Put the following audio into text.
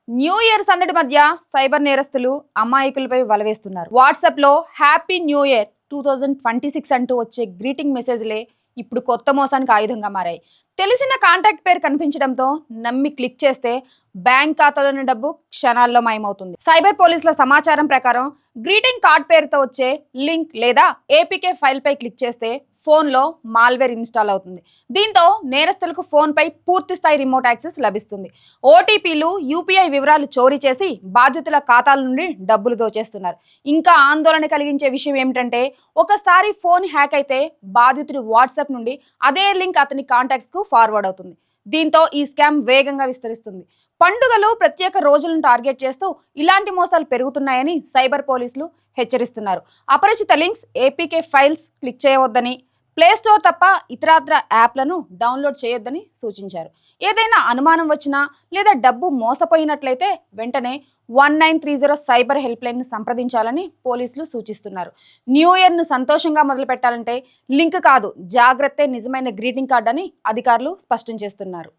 New year సందడి మధ్య cyber నేరస్తులు అమాయకులపై వలవేస్తున్నారు. వాట్సాప్ లో హ్యాపీ న్యూ ఇయర్ 2026 అంటూ వచ్చే గ్రీటింగ్ మెసేజ్లే ఇప్పుడు కొత్త మోసానికి ఆయుధంగా మారాయి. తెలిసిన కాంటాక్ట్ పేరు కనిపించడంతో నమ్మి క్లిక్ చేస్తే బ్యాంక్ ఖాతాలోని డబ్బు క్షణాల్లో మాయమవుతుంది. సైబర్ పోలీసుల సమాచారం ప్రకారం గ్రీటింగ్ కార్డ్ పేరుతో వచ్చే లింక్ లేదా ఏపీకే ఫైల్ పై క్లిక్ చేస్తే ఫోన్లో మాల్వేర్ ఇన్స్టాల్ అవుతుంది. దీంతో నేరస్తులకు ఫోన్పై పూర్తి స్థాయి రిమోట్ యాక్సెస్ లభిస్తుంది. ఓటీపీలు, యూపీఐ వివరాలు చోరీ చేసి బాధితుల ఖాతాల నుండి డబ్బులు దోచేస్తున్నారు. ఇంకా ఆందోళన కలిగించే విషయం ఏమిటంటే, ఒకసారి ఫోన్ హ్యాక్ అయితే బాధితుడి వాట్సాప్ నుండి అదే లింక్ అతని కాంటాక్ట్స్కు ఫార్వర్డ్ అవుతుంది. దీంతో ఈ స్కామ్ వేగంగా విస్తరిస్తుంది. పండుగలు, ప్రత్యేక రోజులను టార్గెట్ చేస్తూ ఇలాంటి మోసాలు పెరుగుతున్నాయని సైబర్ పోలీసులు హెచ్చరిస్తున్నారు. అపరిచిత లింక్స్, ఏపీకే ఫైల్స్ క్లిక్ చేయవద్దని, ప్లేస్టోర్ తప్ప ఇతరత్ర యాప్లను డౌన్లోడ్ చేయొద్దని సూచించారు. ఏదైనా అనుమానం వచ్చినా లేదా డబ్బు మోసపోయినట్లయితే వెంటనే 1930 సైబర్ హెల్ప్ లైన్ను సంప్రదించాలని పోలీసులు సూచిస్తున్నారు. న్యూ ఇయర్ను సంతోషంగా మొదలు పెట్టాలంటే లింక్ కాదు, జాగ్రత్తే నిజమైన గ్రీటింగ్ కార్డ్ అని అధికారులు స్పష్టం చేస్తున్నారు.